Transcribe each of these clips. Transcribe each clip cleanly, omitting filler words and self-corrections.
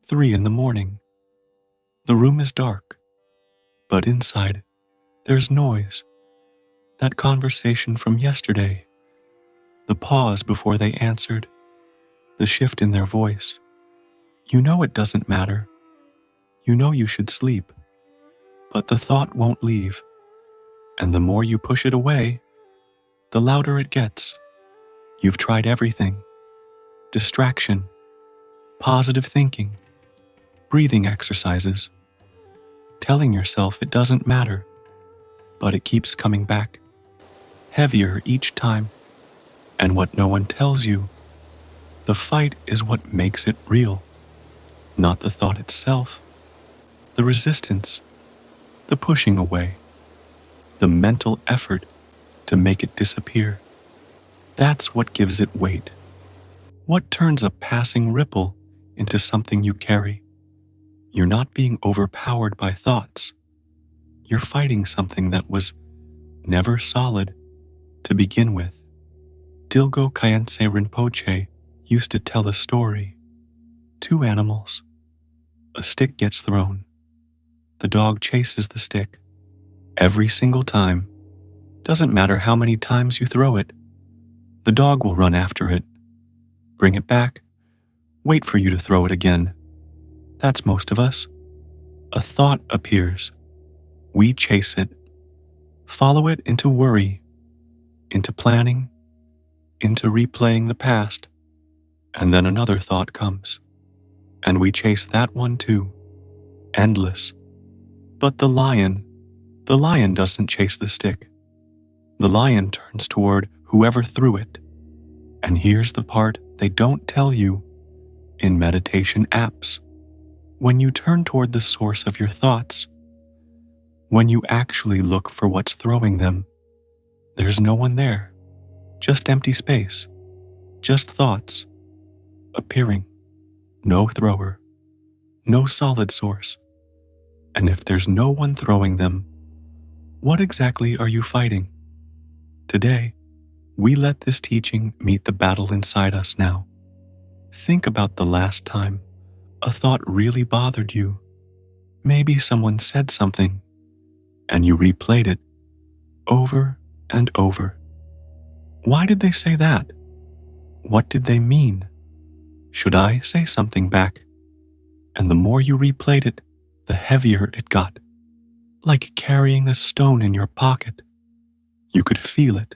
3 in the morning. The room is dark, but inside there's noise. That conversation from yesterday, the pause before they answered, the shift in their voice. You know it doesn't matter. You know you should sleep, but the thought won't leave. And the more you push it away, the louder it gets. You've tried everything: distraction, positive thinking, breathing exercises, telling yourself it doesn't matter, but it keeps coming back, heavier each time. And what no one tells you, the fight is what makes it real, not the thought itself, the resistance, the pushing away, the mental effort to make it disappear. That's what gives it weight. What turns a passing ripple into something you carry? You're not being overpowered by thoughts. You're fighting something that was never solid to begin with. Dilgo Khyentse Rinpoche used to tell a story. 2 animals. A stick gets thrown. The dog chases the stick. Every single time. Doesn't matter how many times you throw it. The dog will run after it. Bring it back. Wait for you to throw it again. That's most of us. A thought appears. We chase it. Follow it into worry, into planning, into replaying the past. And then another thought comes. And we chase that one too. Endless. But the lion doesn't chase the stick. The lion turns toward whoever threw it. And here's the part they don't tell you in meditation apps. When you turn toward the source of your thoughts, when you actually look for what's throwing them, there's no one there, just empty space, just thoughts appearing, no thrower, no solid source. And if there's no one throwing them, what exactly are you fighting? Today, we let this teaching meet the battle inside us now. Think about the last time a thought really bothered you. Maybe someone said something, and you replayed it over and over. Why did they say that? What did they mean? Should I say something back? And the more you replayed it, the heavier it got, like carrying a stone in your pocket. You could feel it,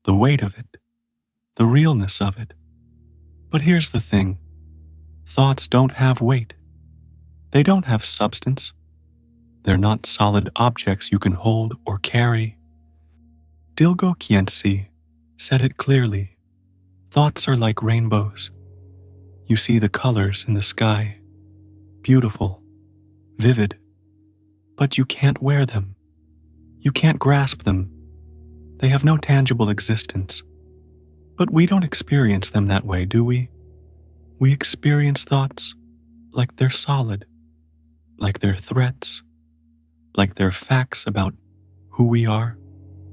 the weight of it, the realness of it. But here's the thing. Thoughts don't have weight. They don't have substance. They're not solid objects you can hold or carry. Dilgo Khyentse said it clearly. Thoughts are like rainbows. You see the colors in the sky, beautiful, vivid, but you can't wear them. You can't grasp them. They have no tangible existence. But we don't experience them that way, do we? We experience thoughts like they're solid, like they're threats, like they're facts about who we are,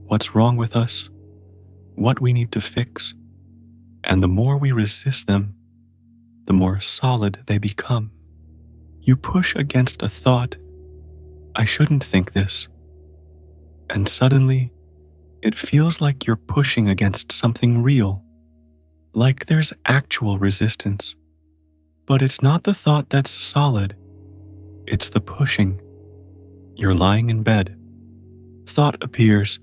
what's wrong with us, what we need to fix. And the more we resist them, the more solid they become. You push against a thought, I shouldn't think this, and suddenly it feels like you're pushing against something real, like there's actual resistance. But it's not the thought that's solid, it's the pushing. You're lying in bed. Thought appears.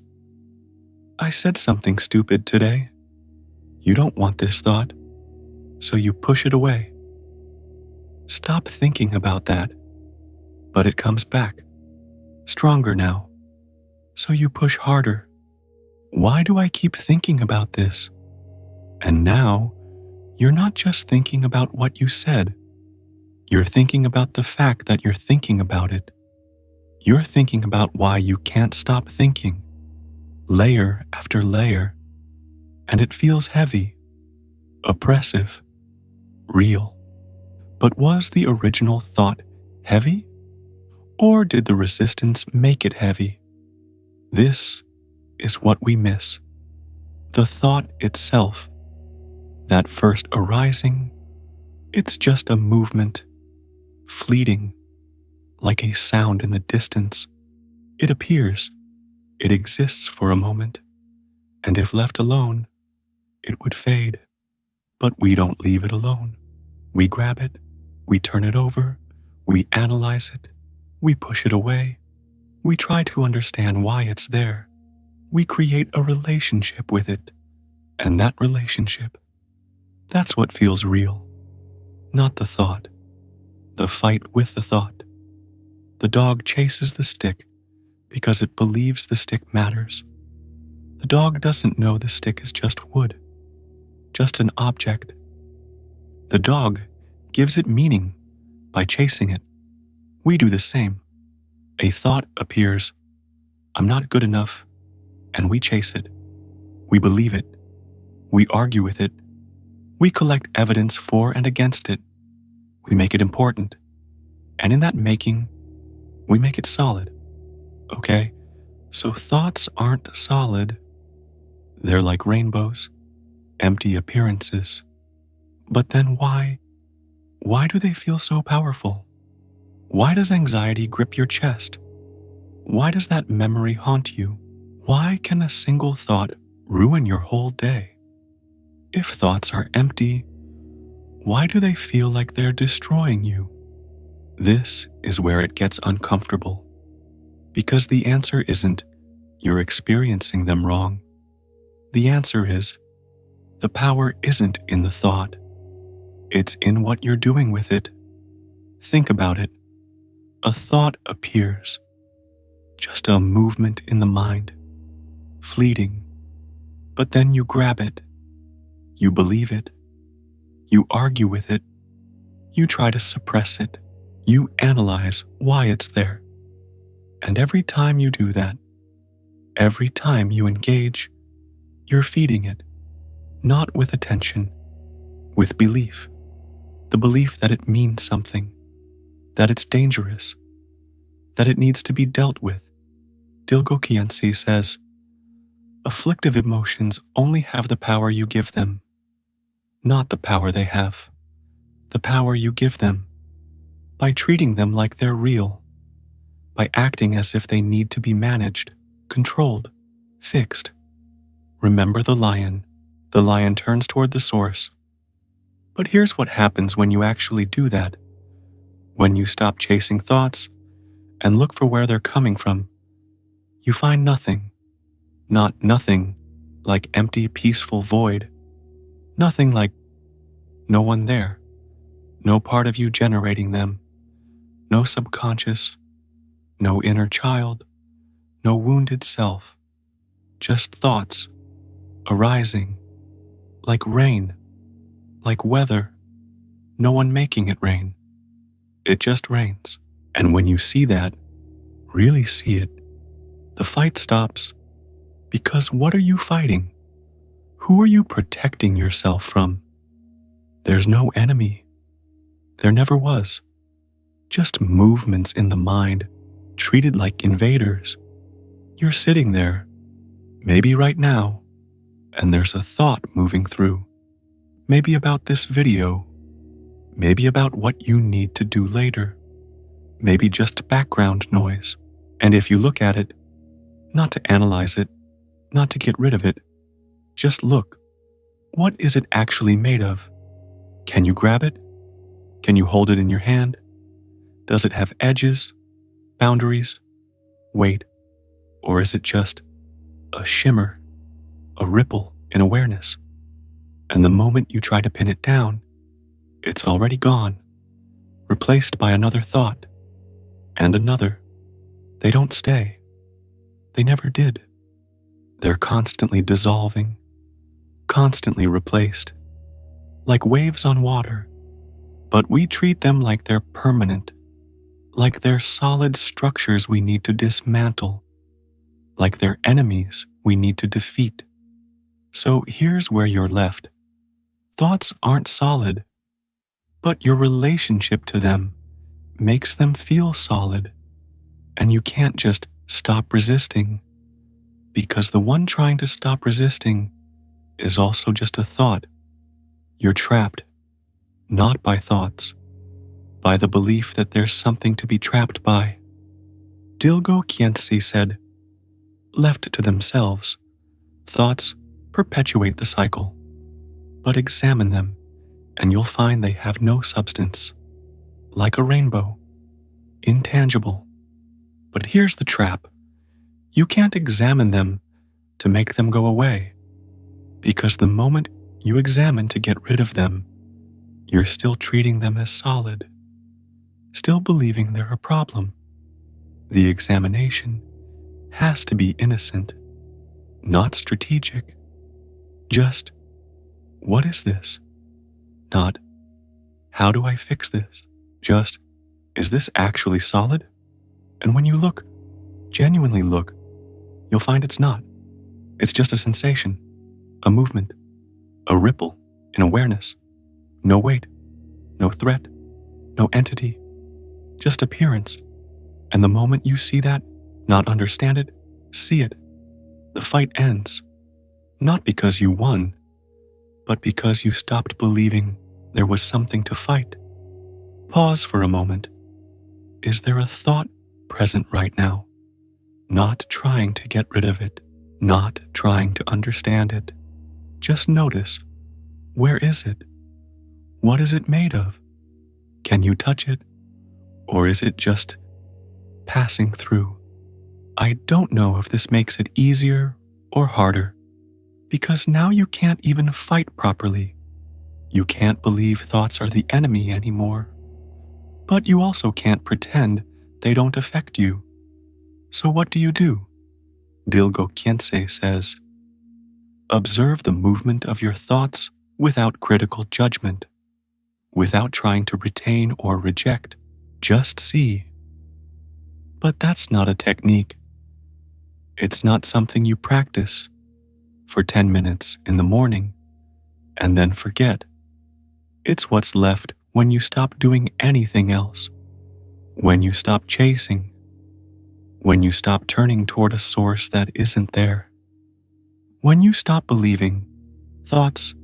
I said something stupid today. You don't want this thought, so you push it away. Stop thinking about that, but it comes back, stronger now, so you push harder. Why do I keep thinking about this? And now, you're not just thinking about what you said. You're thinking about the fact that you're thinking about it. You're thinking about why you can't stop thinking, layer after layer, and it feels heavy, oppressive, real. But was the original thought heavy? Or did the resistance make it heavy? This is what we miss. The thought itself, that first arising, it's just a movement, fleeting, like a sound in the distance. It appears, it exists for a moment, and if left alone, it would fade. But we don't leave it alone. We grab it, we turn it over, we analyze it, we push it away, we try to understand why it's there. We create a relationship with it, and that relationship, that's what feels real, not the thought, the fight with the thought. The dog chases the stick because it believes the stick matters. The dog doesn't know the stick is just wood, just an object. The dog gives it meaning by chasing it. We do the same. A thought appears, I'm not good enough, and we chase it. We believe it. We argue with it. We collect evidence for and against it. We make it important. And in that making, we make it solid. Okay, so thoughts aren't solid. They're like rainbows, empty appearances. But then why? Why do they feel so powerful? Why does anxiety grip your chest? Why does that memory haunt you? Why can a single thought ruin your whole day? If thoughts are empty, why do they feel like they're destroying you? This is where it gets uncomfortable, because the answer isn't you're experiencing them wrong. The answer is the power isn't in the thought. It's in what you're doing with it. Think about it. A thought appears, just a movement in the mind, fleeting, but then you grab it. You believe it. You argue with it. You try to suppress it. You analyze why it's there. And every time you do that, every time you engage, you're feeding it, not with attention, with belief. The belief that it means something, that it's dangerous, that it needs to be dealt with. Dilgo Khyentse says, afflictive emotions only have the power you give them, not the power they have, the power you give them, by treating them like they're real, by acting as if they need to be managed, controlled, fixed. Remember the lion. The lion turns toward the source. But here's what happens when you actually do that. When you stop chasing thoughts and look for where they're coming from, you find nothing. Not nothing like empty, peaceful void. Nothing like no one there. No part of you generating them. No subconscious. No inner child. No wounded self. Just thoughts arising like rain, like weather. No one making it rain. It just rains. And when you see that, really see it, the fight stops. Because what are you fighting? Who are you protecting yourself from? There's no enemy. There never was. Just movements in the mind, treated like invaders. You're sitting there, maybe right now, and there's a thought moving through. Maybe about this video. Maybe about what you need to do later. Maybe just background noise. And if you look at it, not to analyze it, not to get rid of it, just look. What is it actually made of? Can you grab it? Can you hold it in your hand? Does it have edges, boundaries, weight? Or is it just a shimmer, a ripple in awareness? And the moment you try to pin it down, it's already gone, replaced by another thought, and another. They don't stay. They never did. They're constantly dissolving, constantly replaced, like waves on water. But we treat them like they're permanent, like they're solid structures we need to dismantle, like they're enemies we need to defeat. So here's where you're left. Thoughts aren't solid, but your relationship to them makes them feel solid. And you can't just stop resisting, because the one trying to stop resisting is also just a thought. You're trapped, not by thoughts, by the belief that there's something to be trapped by. Dilgo Khyentse said, left to themselves, thoughts perpetuate the cycle, but examine them and you'll find they have no substance, like a rainbow, intangible. But here's the trap. You can't examine them to make them go away, because the moment you examine to get rid of them, you're still treating them as solid, still believing they're a problem. The examination has to be innocent, not strategic. Just, what is this? Not, how do I fix this? Just, is this actually solid? And when you look, genuinely look, you'll find it's not. It's just a sensation, a movement, a ripple in awareness. No weight, no threat, no entity, just appearance. And the moment you see that, not understand it, see it, the fight ends. Not because you won, but because you stopped believing there was something to fight. Pause for a moment. Is there a thought present right now? Not trying to get rid of it, not trying to understand it. Just notice, where is it? What is it made of? Can you touch it? Or is it just passing through? I don't know if this makes it easier or harder, because now you can't even fight properly. You can't believe thoughts are the enemy anymore, but you also can't pretend they don't affect you. So what do? Dilgo Khyentse says, observe the movement of your thoughts without critical judgment, without trying to retain or reject, just see. But that's not a technique. It's not something you practice for 10 minutes in the morning and then forget. It's what's left when you stop doing anything else, when you stop chasing, when you stop turning toward a source that isn't there, when you stop believing thoughts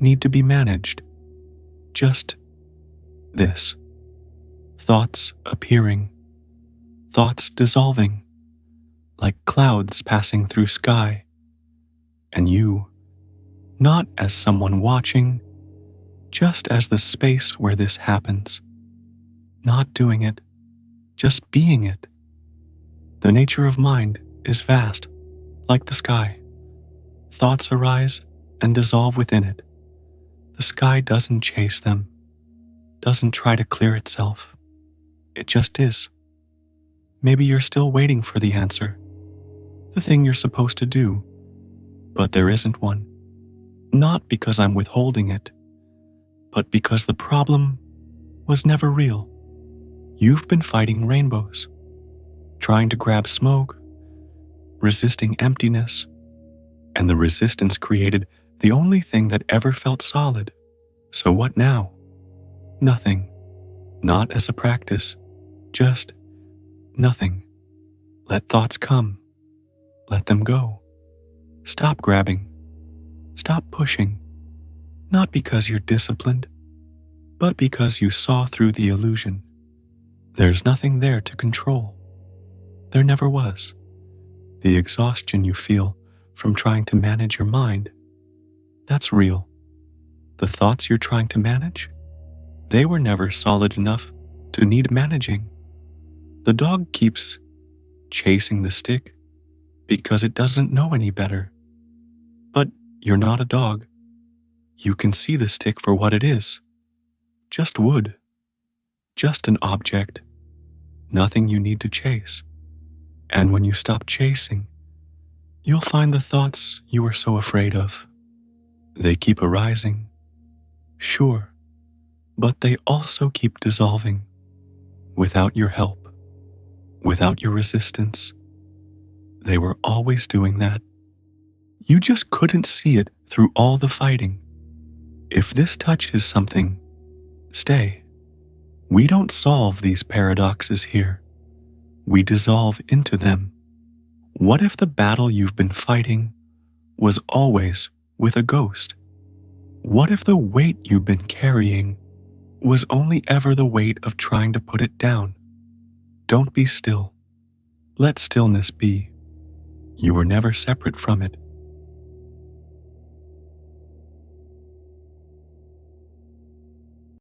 need to be managed. Just this. Thoughts appearing, thoughts dissolving, like clouds passing through sky, and you, not as someone watching, just as the space where this happens, not doing it, just being it. The nature of mind is vast, like the sky. Thoughts arise and dissolve within it. The sky doesn't chase them, doesn't try to clear itself. It just is. Maybe you're still waiting for the answer, the thing you're supposed to do, but there isn't one. Not because I'm withholding it, but because the problem was never real. You've been fighting rainbows, trying to grab smoke, resisting emptiness, and the resistance created the only thing that ever felt solid. So what now? Nothing. Not as a practice, just nothing. Let thoughts come. Let them go. Stop grabbing. Stop pushing. Not because you're disciplined, but because you saw through the illusion. There's nothing there to control. There never was. The exhaustion you feel from trying to manage your mind, that's real. The thoughts you're trying to manage, they were never solid enough to need managing. The dog keeps chasing the stick because it doesn't know any better. But you're not a dog. You can see the stick for what it is. Just wood. Just an object. Nothing you need to chase. And when you stop chasing, you'll find the thoughts you were so afraid of. They keep arising, sure, but they also keep dissolving without your help, without your resistance. They were always doing that. You just couldn't see it through all the fighting. If this touches something, stay. We don't solve these paradoxes here. We dissolve into them. What if the battle you've been fighting was always with a ghost? What if the weight you've been carrying was only ever the weight of trying to put it down. Don't be still. Let stillness be. You were never separate from it.